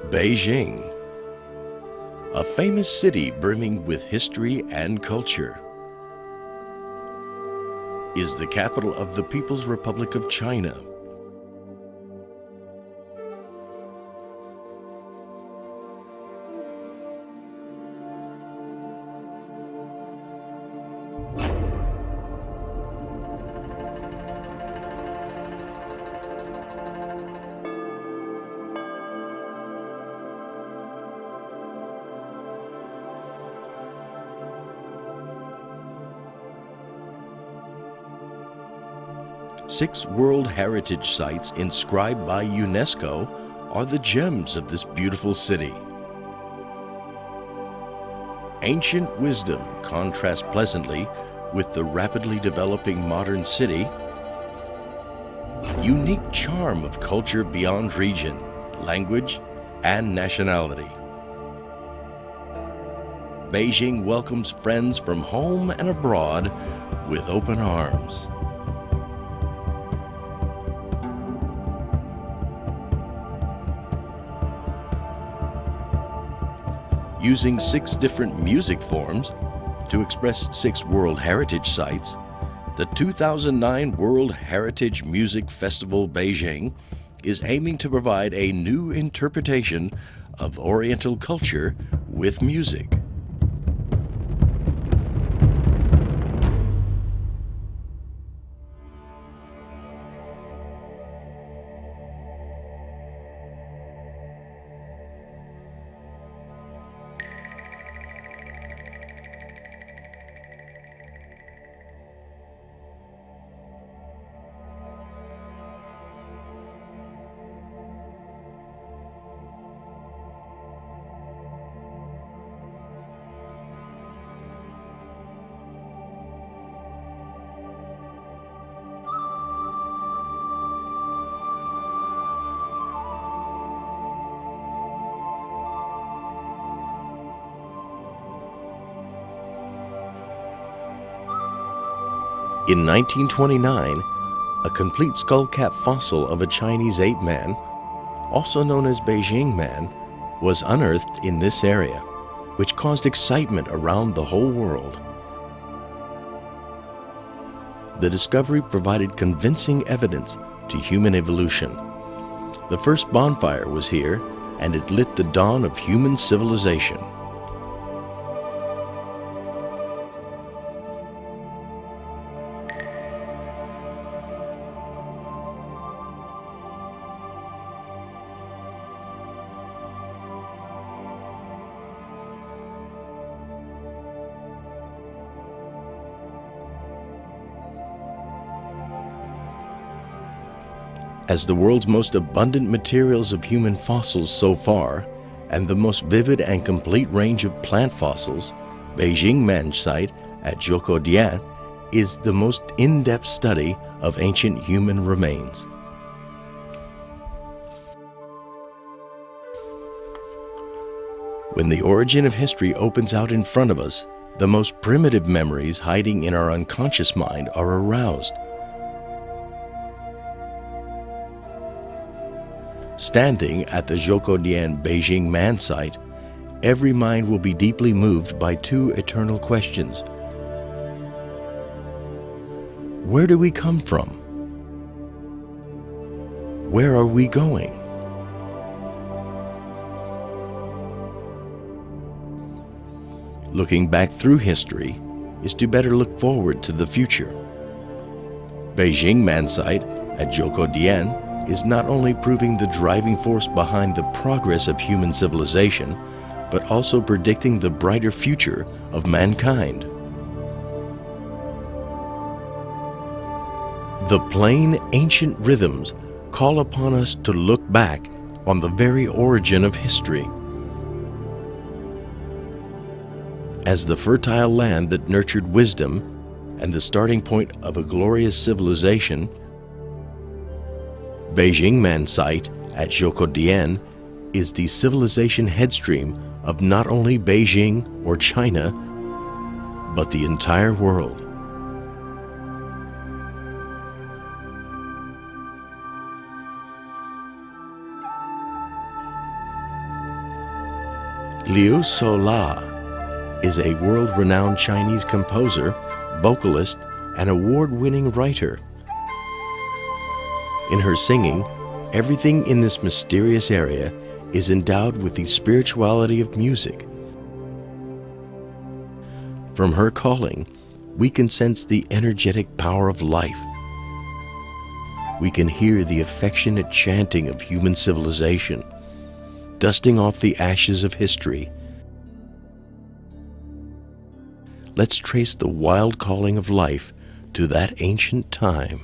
Beijing, a famous city brimming with history and culture, is the capital of the People's Republic of China. Six World Heritage Sites inscribed by UNESCO are the gems of this beautiful city. Ancient wisdom contrasts pleasantly with the rapidly developing modern city. Unique charm of culture beyond region, language, and nationality. Beijing welcomes friends from home and abroad with open arms. Using 6 different music forms to express 6 World Heritage Sites, the 2009 World Heritage Music Festival Beijing is aiming to provide a new interpretation of Oriental culture with music. In 1929, a complete skull-cap fossil of a Chinese ape man, also known as Beijing Man, was unearthed in this area, which caused excitement around the whole world. The discovery provided convincing evidence to human evolution. The first bonfire was here, and it lit the dawn of human civilization. As the world's most abundant materials of human fossils so far, and the most vivid and complete range of plant fossils, Beijing Man site at Zhoukoudian is the most in-depth study of ancient human remains. When the origin of history opens out in front of us, the most primitive memories hiding in our unconscious mind are aroused. Standing at the Zhoukoudian Beijing Man site, every mind will be deeply moved by 2 eternal questions. Where do we come from? Where are we going? Looking back through history is to better look forward to the future. Beijing Man site at Zhoukoudian is not only proving the driving force behind the progress of human civilization, but also predicting the brighter future of mankind. The plain ancient rhythms call upon us to look back on the very origin of history. As the fertile land that nurtured wisdom and the starting point of a glorious civilization, Beijing Man site at Zhoukoudian is the civilization headstream of not only Beijing or China, but the entire world. Liu Sola is a world-renowned Chinese composer, vocalist, and award-winning writer. In her singing, everything in this mysterious area is endowed with the spirituality of music. From her calling, we can sense the energetic power of life. We can hear the affectionate chanting of human civilization, dusting off the ashes of history. Let's trace the wild calling of life to that ancient time.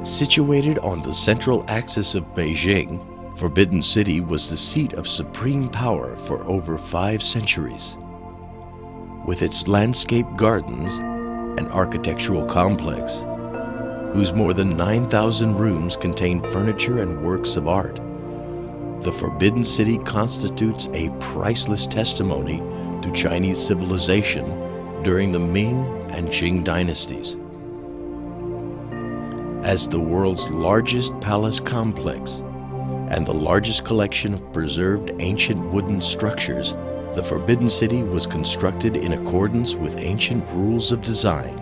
Situated on the central axis of Beijing, Forbidden City was the seat of supreme power for over 5 centuries. With its landscape gardens, an architectural complex, whose more than 9,000 rooms contain furniture and works of art, the Forbidden City constitutes a priceless testimony to Chinese civilization during the Ming and Qing dynasties. As the world's largest palace complex and the largest collection of preserved ancient wooden structures, the Forbidden City was constructed in accordance with ancient rules of design.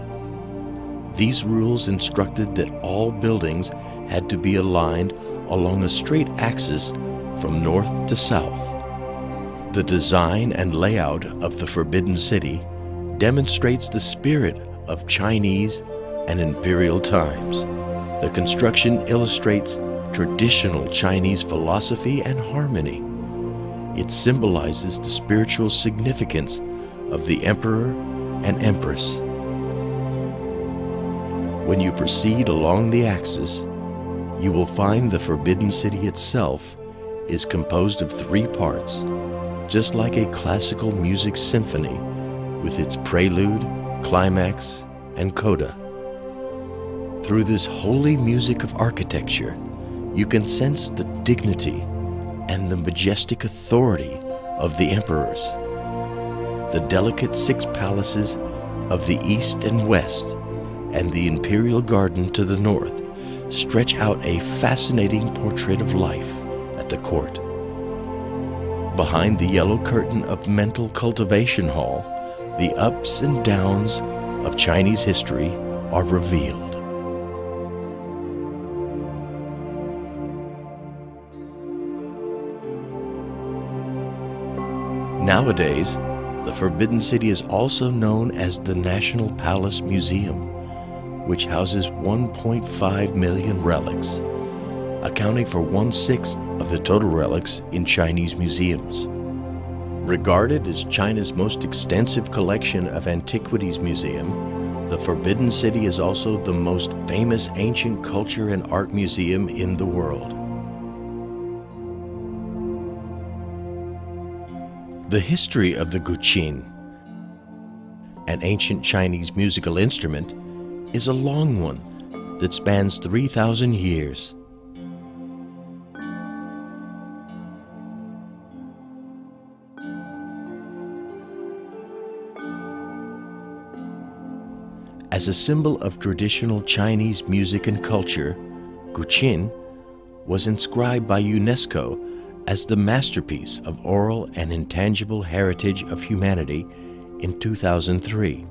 These rules instructed that all buildings had to be aligned along a straight axis from north to south. The design and layout of the Forbidden City demonstrates the spirit of Chinese and imperial times. The construction illustrates traditional Chinese philosophy and harmony. It symbolizes the spiritual significance of the emperor and empress. When you proceed along the axis, you will find the Forbidden City itself is composed of 3 parts, just like a classical music symphony with its prelude, climax, and coda. Through this holy music of architecture, you can sense the dignity and the majestic authority of the emperors. The delicate 6 palaces of the east and west and the imperial garden to the north stretch out a fascinating portrait of life at the court. Behind the yellow curtain of mental cultivation hall, the ups and downs of Chinese history are revealed. Nowadays, the Forbidden City is also known as the National Palace Museum, which houses 1.5 million relics, accounting for 1/6 of the total relics in Chinese museums. Regarded as China's most extensive collection of antiquities museum, the Forbidden City is also the most famous ancient culture and art museum in the world. The history of the guqin, an ancient Chinese musical instrument, is a long one that spans 3,000 years. As a symbol of traditional Chinese music and culture, guqin was inscribed by UNESCO as the masterpiece of oral and intangible heritage of humanity in 2003.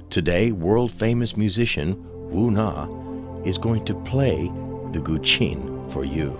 Today, world-famous musician Wu Na is going to play the guqin for you.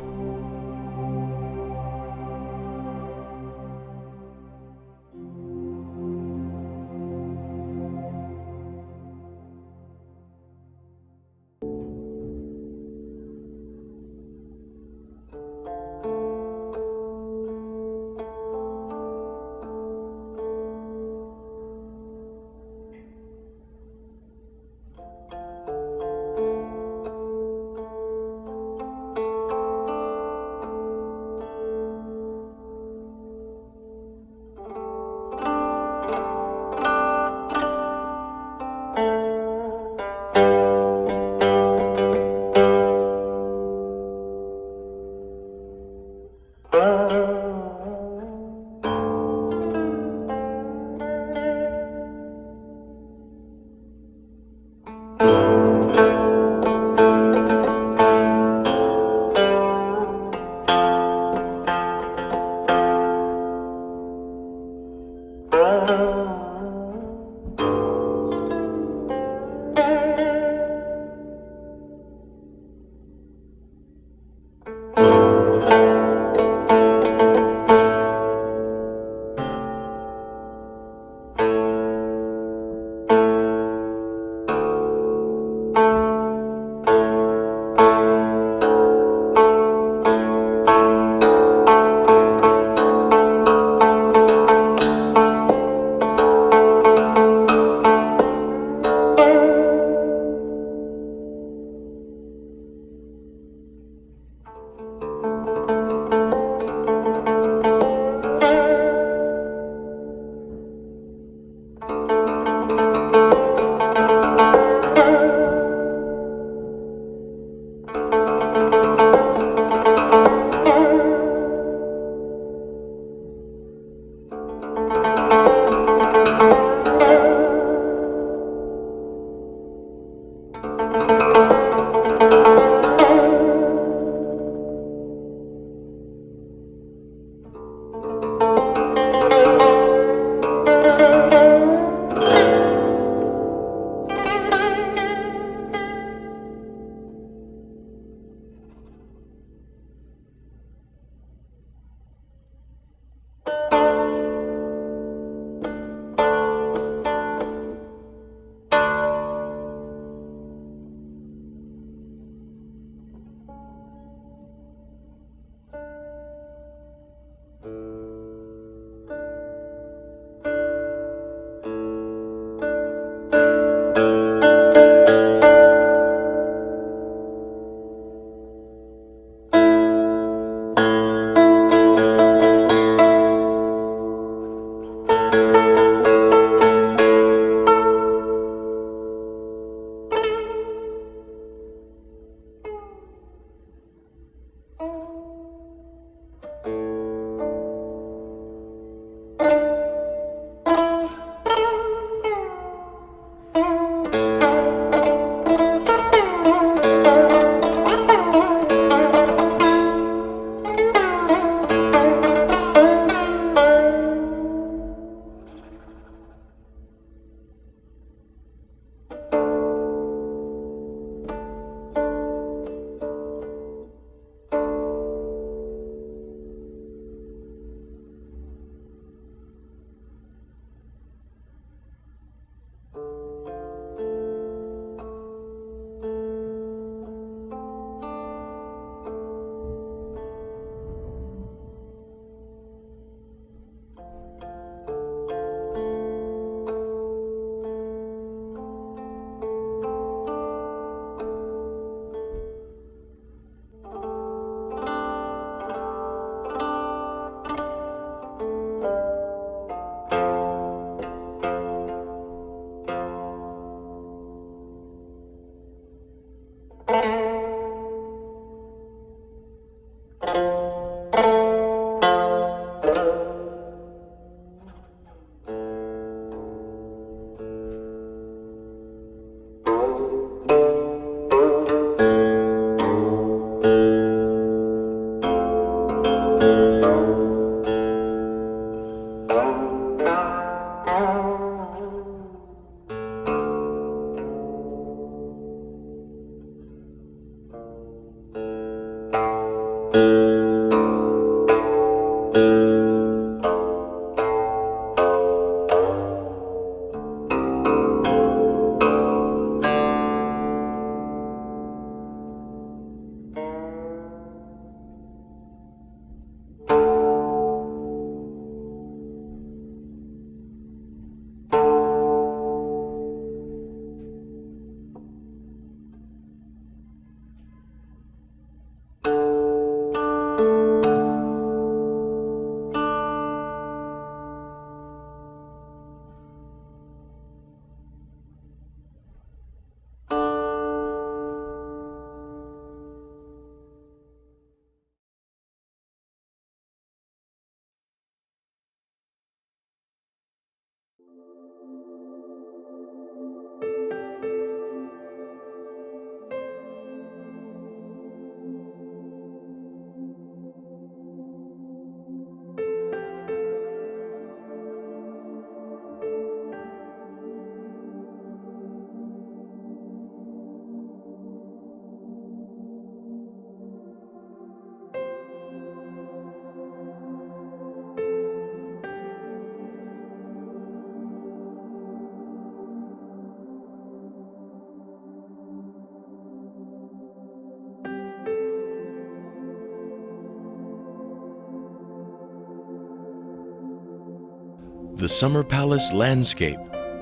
The Summer Palace landscape,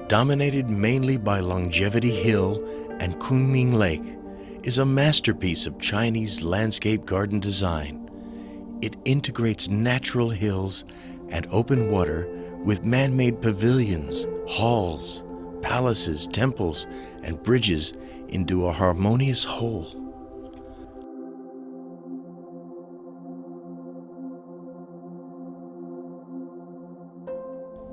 dominated mainly by Longevity Hill and Kunming Lake, is a masterpiece of Chinese landscape garden design. It integrates natural hills and open water with man-made pavilions, halls, palaces, temples, and bridges into a harmonious whole.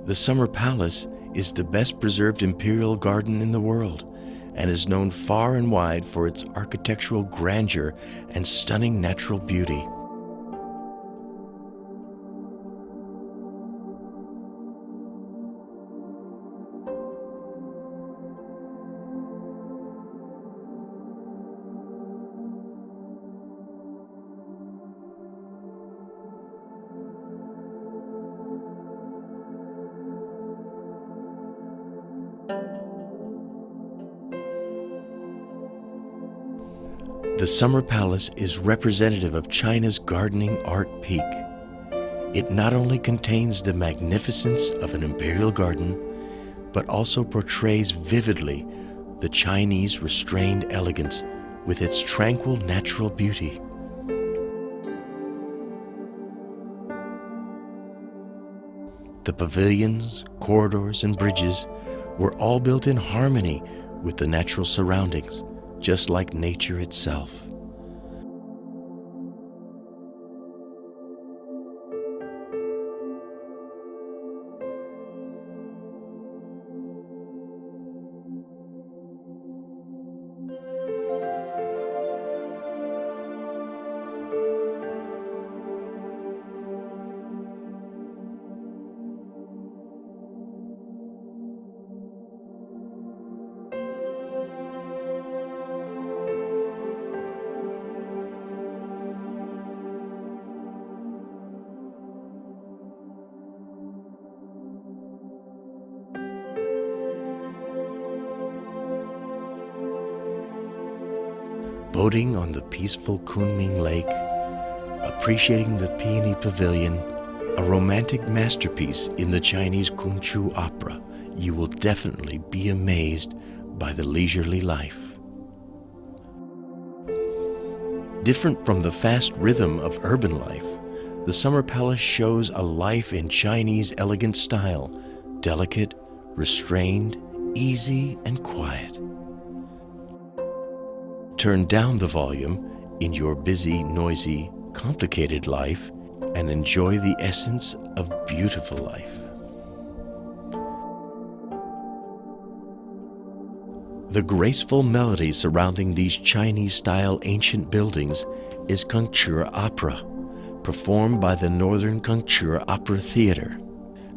The Summer Palace is the best preserved imperial garden in the world and is known far and wide for its architectural grandeur and stunning natural beauty. The Summer Palace is representative of China's gardening art peak. It not only contains the magnificence of an imperial garden, but also portrays vividly the Chinese restrained elegance with its tranquil natural beauty. The pavilions, corridors, and bridges were all built in harmony with the natural surroundings, just like nature itself. Boating on the peaceful Kunming Lake, appreciating the Peony Pavilion, a romantic masterpiece in the Chinese Kung Fu opera, you will definitely be amazed by the leisurely life. Different from the fast rhythm of urban life, the Summer Palace shows a life in Chinese elegant style, delicate, restrained, easy, and quiet. Turn down the volume in your busy, noisy, complicated life and enjoy the essence of beautiful life. The graceful melody surrounding these Chinese-style ancient buildings is Kangchi Opera, performed by the Northern Kangchi Opera Theater.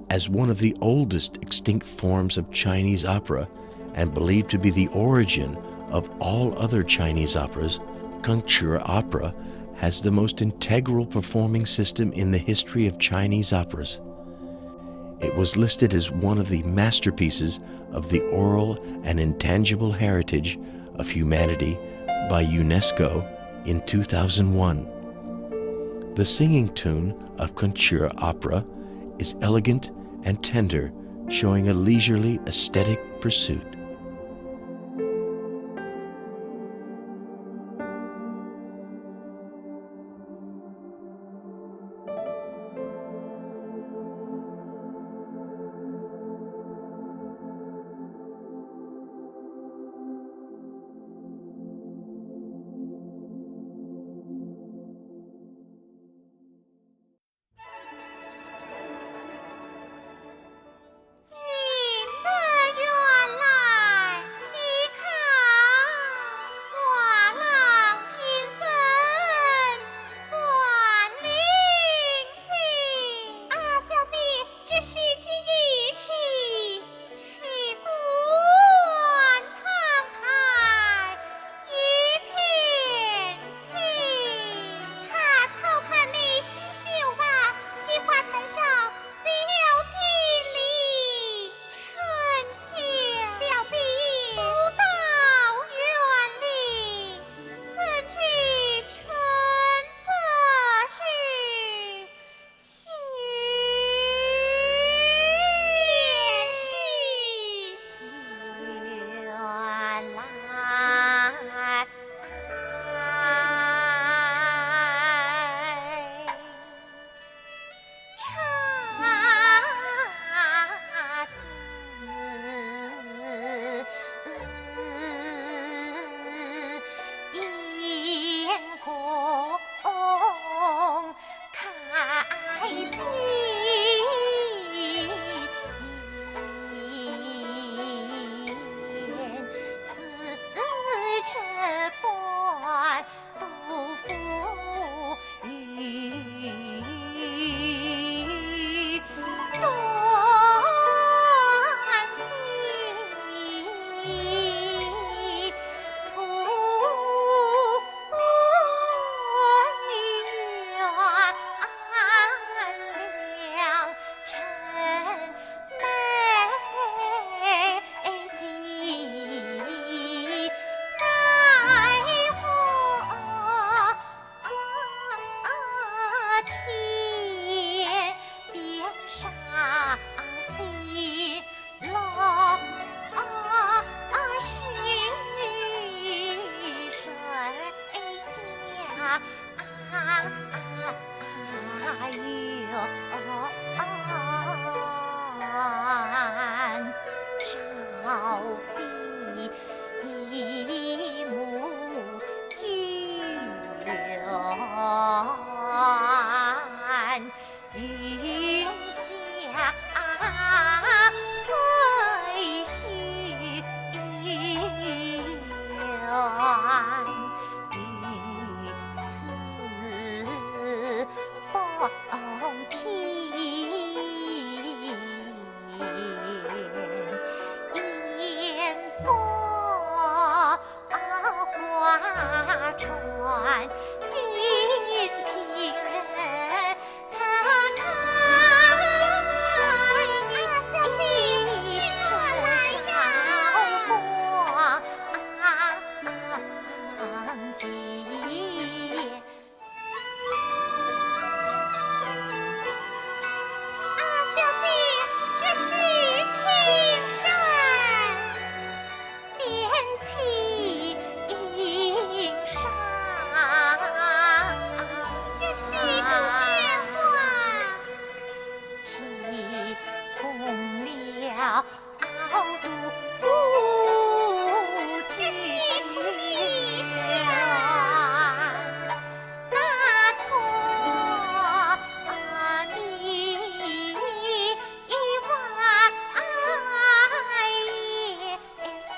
As one of the oldest extinct forms of Chinese opera and believed to be the origin of all other Chinese operas, Kangchi Opera has the most integral performing system in the history of Chinese operas. It was listed as one of the masterpieces of the oral and intangible heritage of humanity by UNESCO in 2001. The singing tune of Kangchi Opera is elegant and tender, showing a leisurely aesthetic pursuit. 朝飞一母居远，云霞翠絮远，雨丝风披。花船尽凭人他开，一阵韶光尽。小姐，这是青山连起映山，这是杜鹃花，提供了傲骨这是不离家，那托你万也是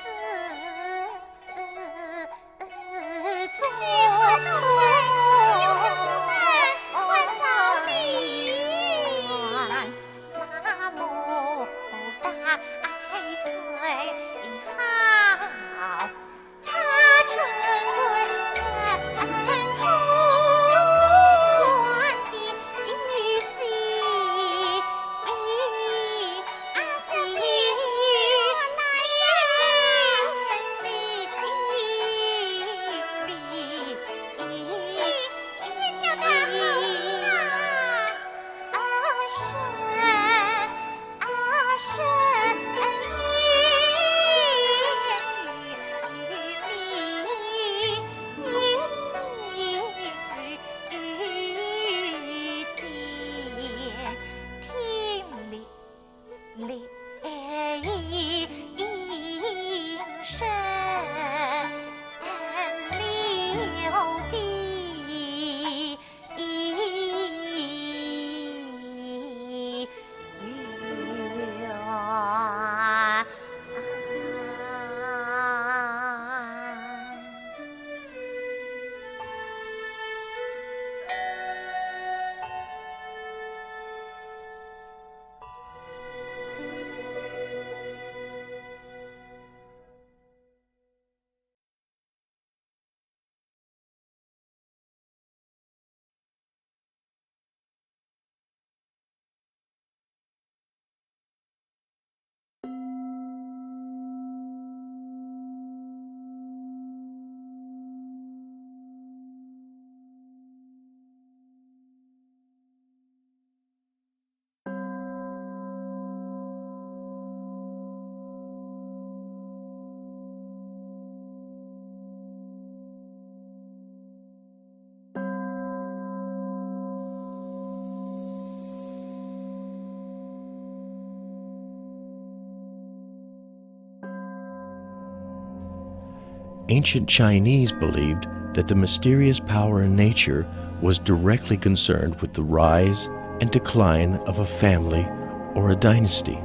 Ancient Chinese believed that the mysterious power in nature was directly concerned with the rise and decline of a family or a dynasty.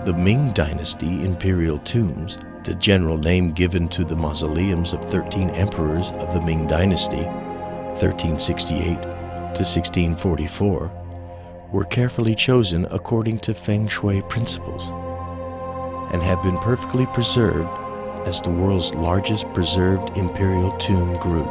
The Ming Dynasty imperial tombs, the general name given to the mausoleums of 13 emperors of the Ming Dynasty, 1368 to 1644, were carefully chosen according to Feng Shui principles and have been perfectly preserved as the world's largest preserved imperial tomb group.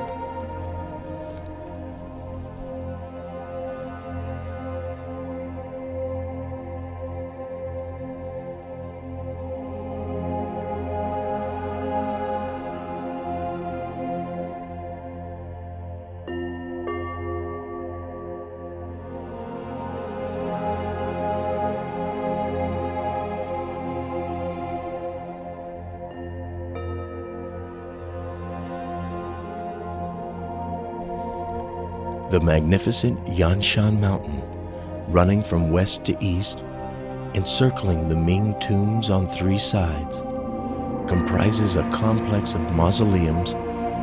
The magnificent Yanshan Mountain, running from west to east, encircling the Ming tombs on three sides, comprises a complex of mausoleums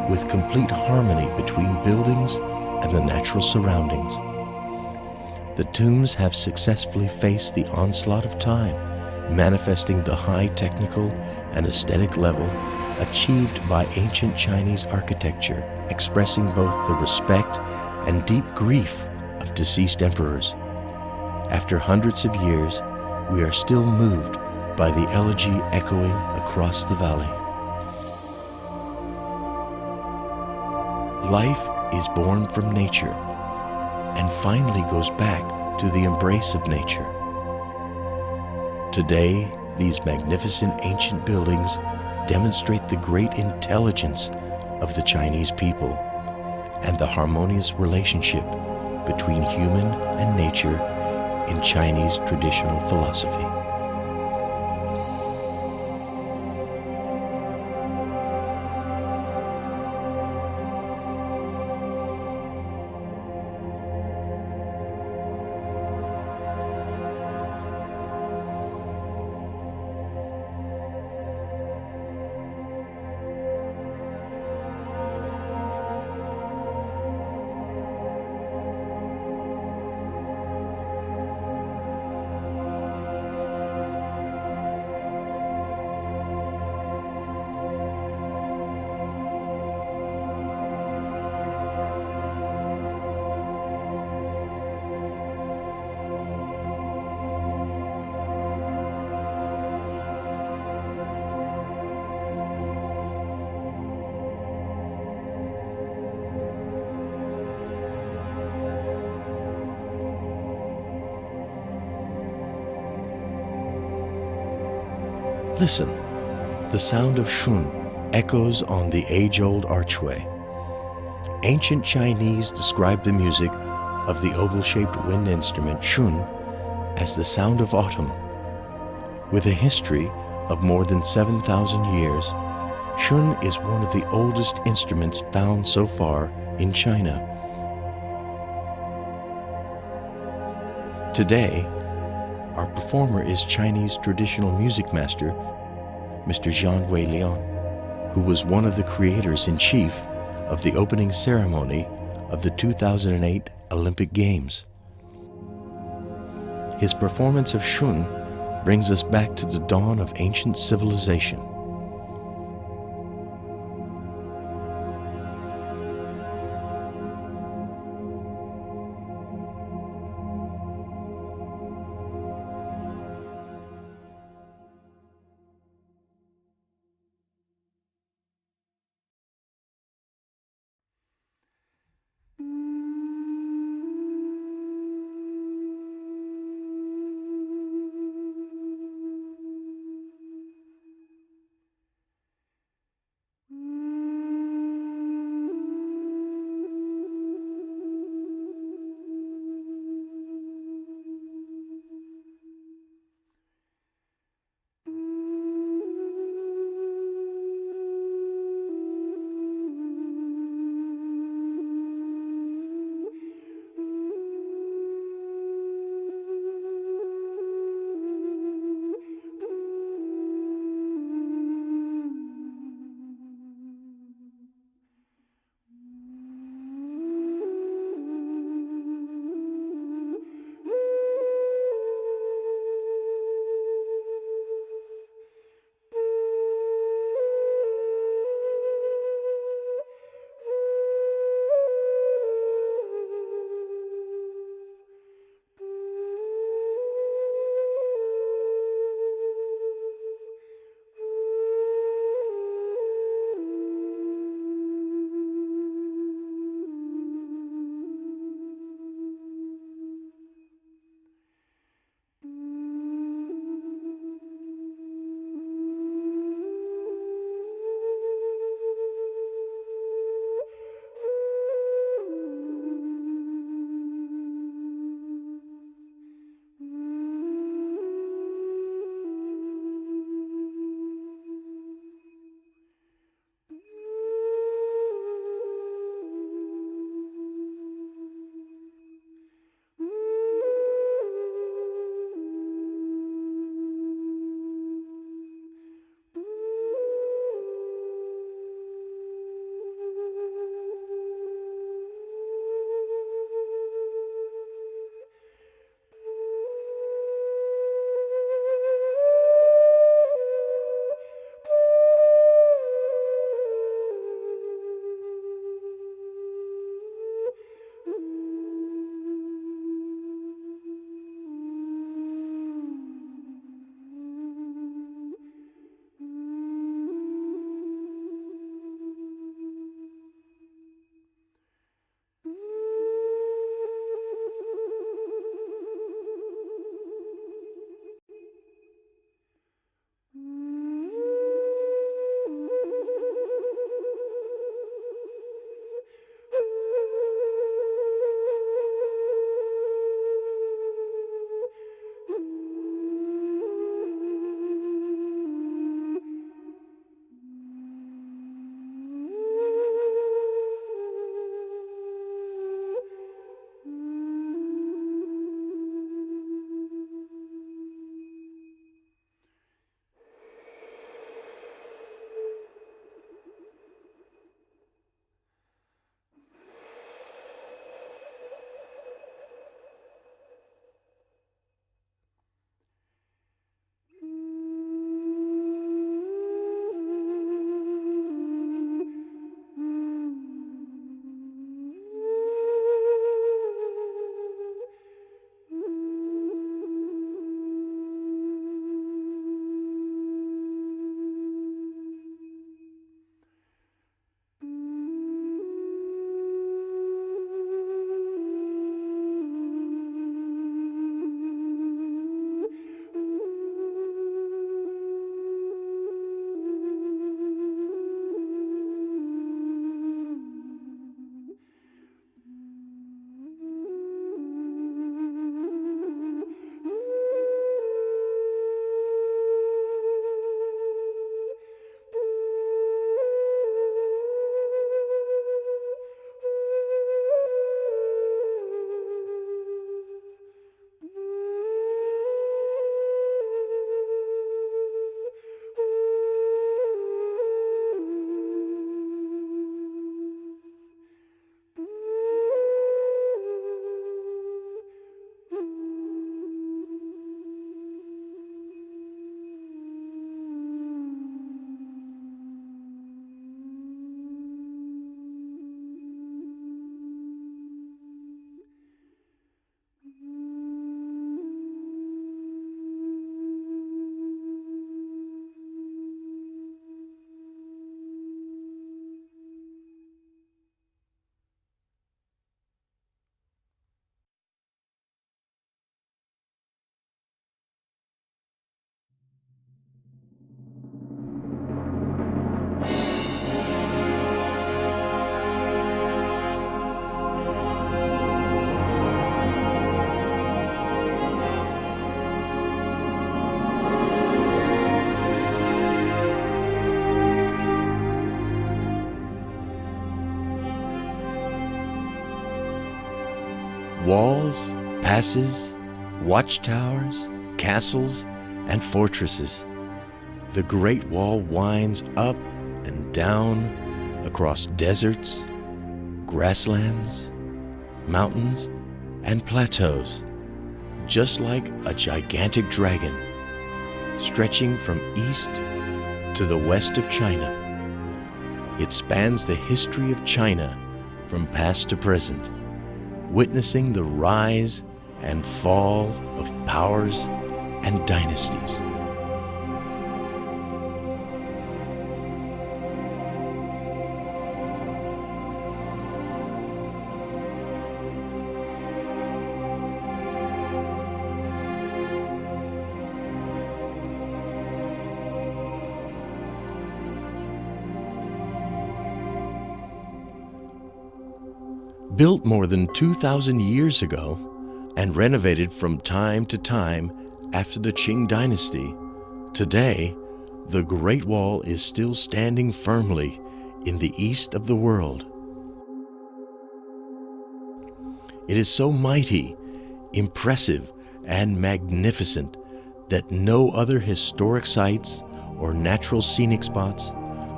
with complete harmony between buildings and the natural surroundings. The tombs have successfully faced the onslaught of time, manifesting the high technical and aesthetic level achieved by ancient Chinese architecture, expressing both the respect and deep grief of deceased emperors. After hundreds of years, we are still moved by the elegy echoing across the valley. Life is born from nature and finally goes back to the embrace of nature. Today, these magnificent ancient buildings demonstrate the great intelligence of the Chinese people and the harmonious relationship between human and nature in Chinese traditional philosophy. Listen, the sound of shun echoes on the age-old archway. Ancient Chinese described the music of the oval-shaped wind instrument shun as the sound of autumn. With a history of more than 7,000 years, shun is one of the oldest instruments found so far in China. Today, our performer is Chinese traditional music master, Mr. Zhang Weiliang, who was one of the creators-in-chief of the opening ceremony of the 2008 Olympic Games. His performance of shun brings us back to the dawn of ancient civilization. Walls, passes, watchtowers, castles, and fortresses. The Great Wall winds up and down across deserts, grasslands, mountains, and plateaus, just like a gigantic dragon, stretching from east to the west of China. It spans the history of China from past to present, witnessing the rise and fall of powers and dynasties. Built more than 2,000 years ago and renovated from time to time after the Qing dynasty, today the Great Wall is still standing firmly in the east of the world. It is so mighty, impressive, and magnificent that no other historic sites or natural scenic spots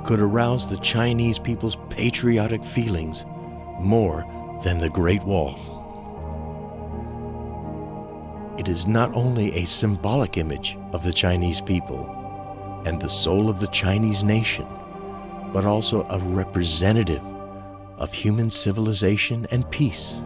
could arouse the Chinese people's patriotic feelings more than the Great Wall. It is not only a symbolic image of the Chinese people and the soul of the Chinese nation, but also a representative of human civilization and peace.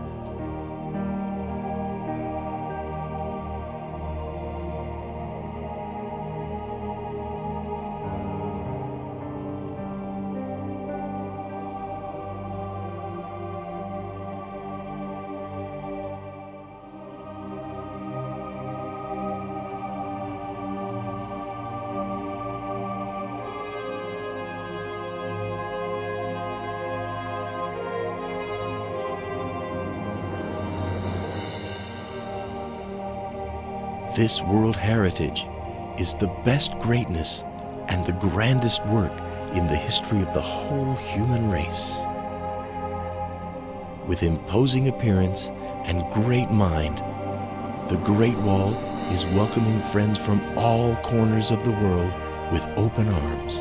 This world heritage is the best greatness and the grandest work in the history of the whole human race. With imposing appearance and great mind, the Great Wall is welcoming friends from all corners of the world with open arms.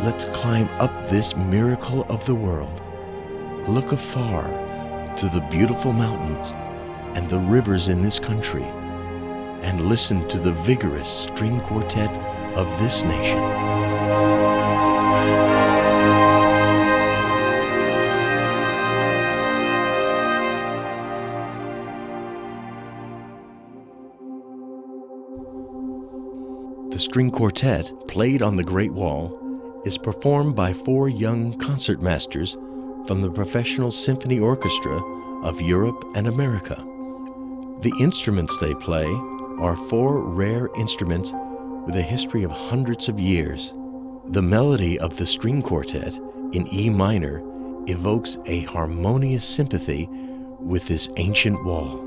Let's climb up this miracle of the world. Look afar to the beautiful mountains and the rivers in this country, and listen to the vigorous string quartet of this nation. The string quartet, played on the Great Wall, is performed by 4 young concertmasters from the Professional Symphony Orchestra of Europe and America. The instruments they play are 4 rare instruments with a history of hundreds of years. The melody of the string quartet in E minor evokes a harmonious sympathy with this ancient wall.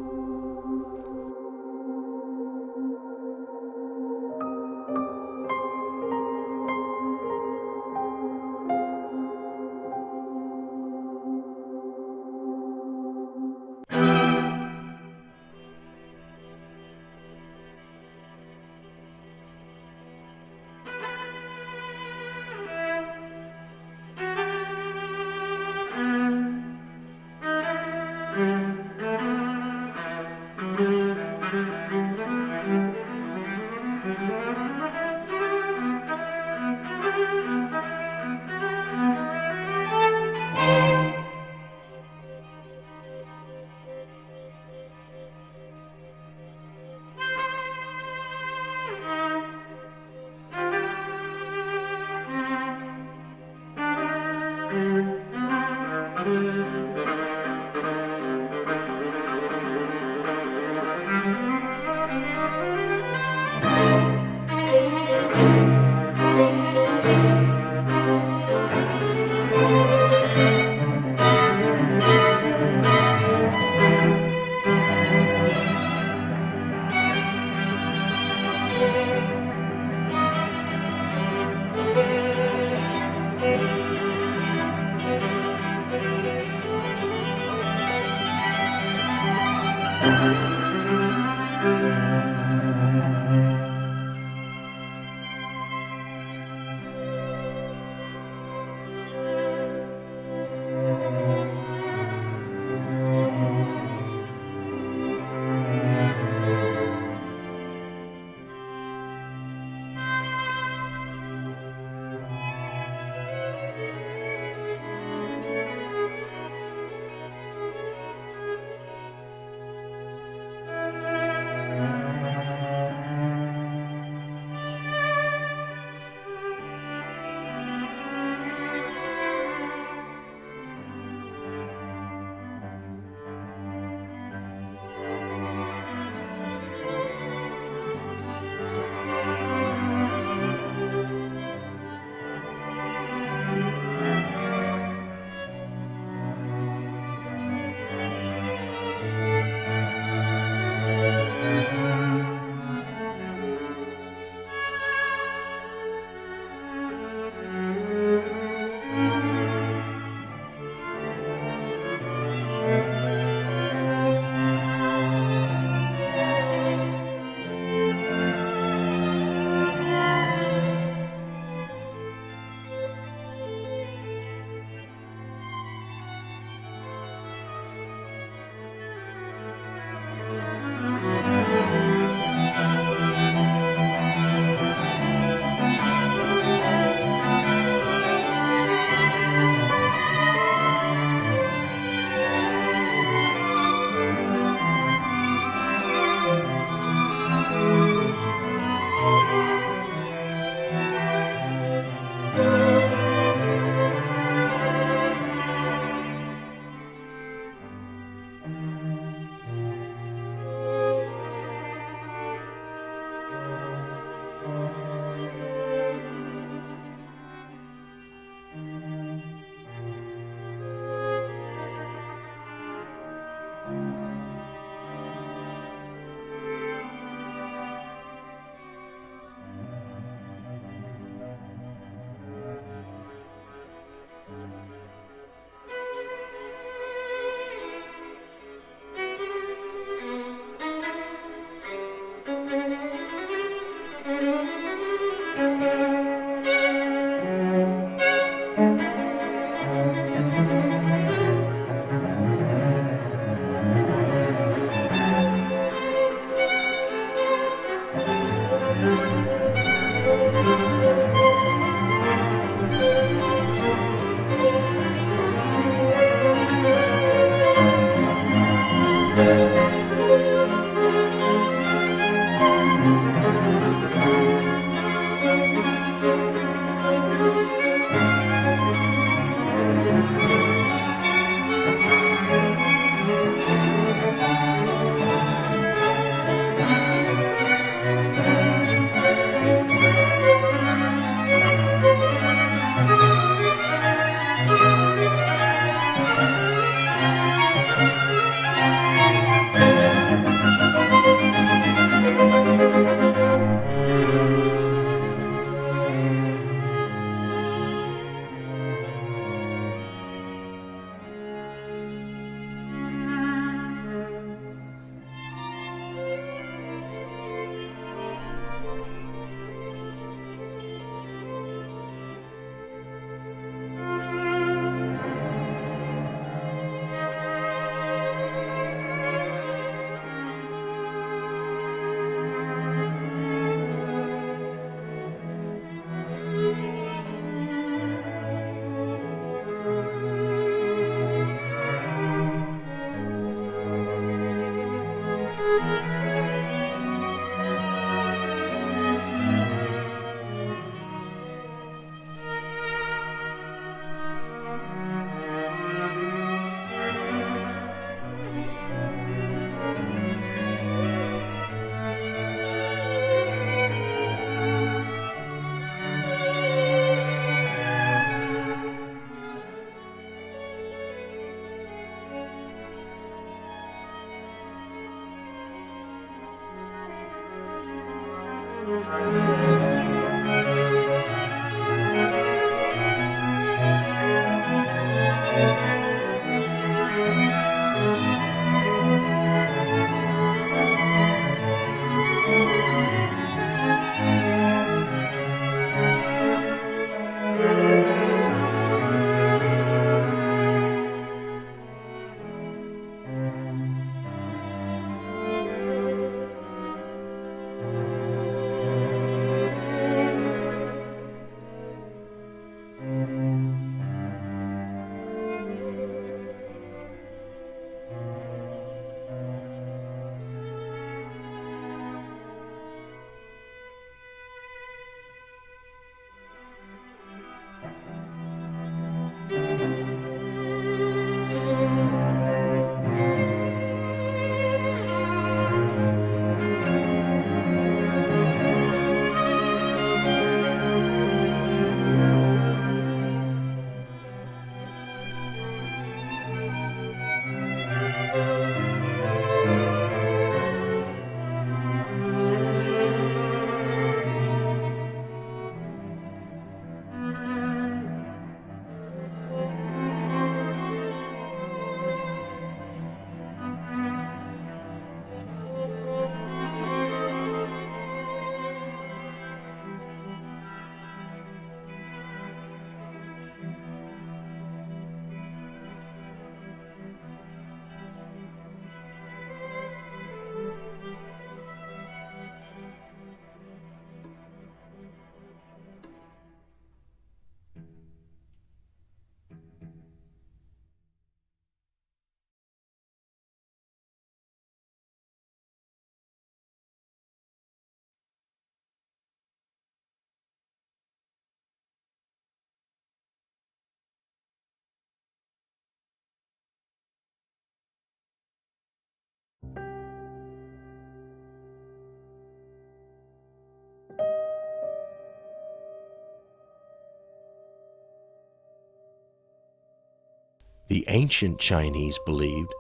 The ancient Chinese believed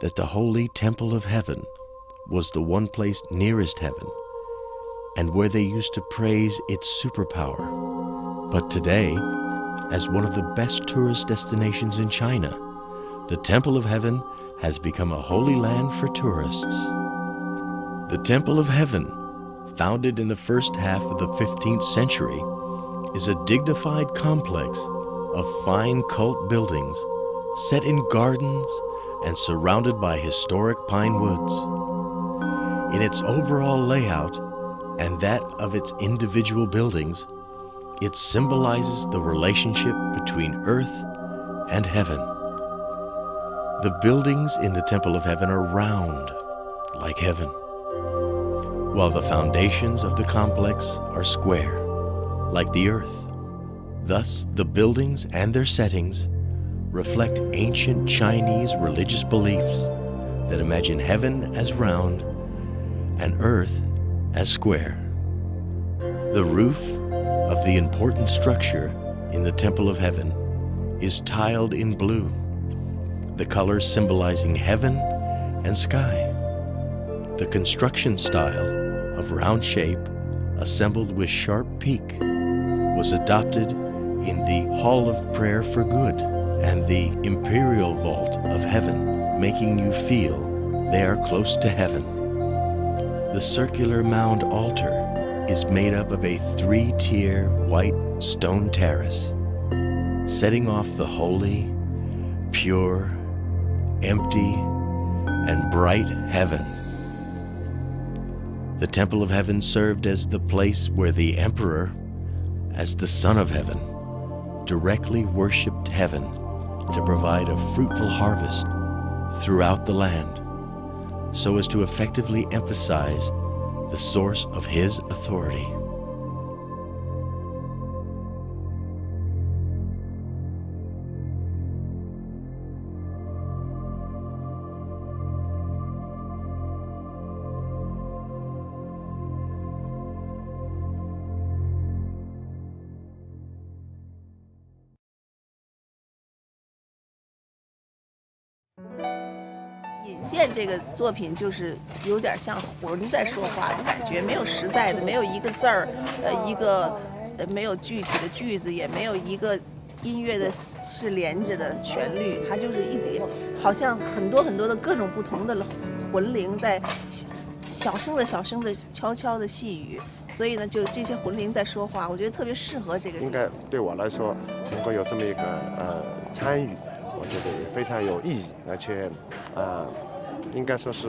that the holy temple of heaven was the one place nearest heaven and where they used to praise its superpower. But today, as one of the best tourist destinations in China, the Temple of Heaven has become a holy land for tourists. The Temple of Heaven, founded in the first half of the 15th century, is a dignified complex of fine cult buildings set in gardens and surrounded by historic pine woods. In its overall layout and that of its individual buildings, it symbolizes the relationship between earth and heaven. The buildings in the Temple of Heaven are round, like heaven, while the foundations of the complex are square, like the earth. Thus, the buildings and their settings reflect ancient Chinese religious beliefs that imagine heaven as round and earth as square. The roof of the important structure in the Temple of Heaven is tiled in blue, the colors symbolizing heaven and sky. The construction style of round shape, assembled with sharp peak, was adopted in the Hall of Prayer for Good and the Imperial Vault of Heaven, making you feel they are close to heaven. The circular mound altar is made up of a 3-tier white stone terrace, setting off the holy, pure, empty, and bright heaven. The Temple of Heaven served as the place where the Emperor, as the Son of Heaven, directly worshipped heaven to provide a fruitful harvest throughout the land, so as to effectively emphasize the source of his authority.《引线》这个作品就是有点像魂在说话的感觉，没有实在的，没有一个字儿，没有具体的句子，也没有一个音乐的是连着的旋律，它就是一点，好像很多很多的各种不同的魂灵在小声的、悄悄的细语，所以呢，就这些魂灵在说话，我觉得特别适合这个。应该对我来说，能够有这么一个参与。我觉得也非常有意义，而且，应该说是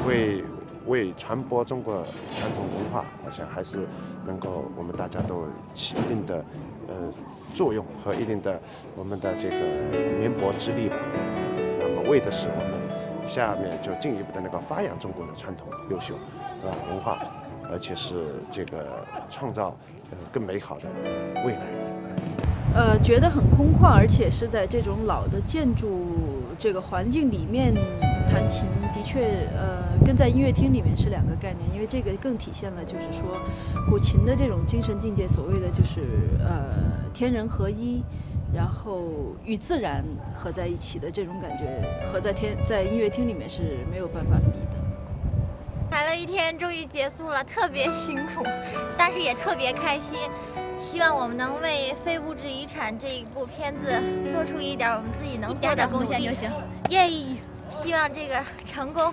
会为传播中国传统文化，好像还是能够我们大家都起一定的作用和一定的我们的这个绵薄之力吧。那么为的是我们下面就进一步的能够发扬中国的传统优秀文化，而且是这个创造更美好的未来。觉得很空旷，而且是在这种老的建筑这个环境里面弹琴，的确，跟在音乐厅里面是两个概念，因为这个更体现了就是说，古琴的这种精神境界，所谓的就是天人合一，然后与自然合在一起的这种感觉，和在音乐厅里面是没有办法比的。排了一天，终于结束了，特别辛苦，但是也特别开心。希望我们能为非物质遗产这一部片子做出一点我们自己能做的贡献就行。耶！希望这个成功。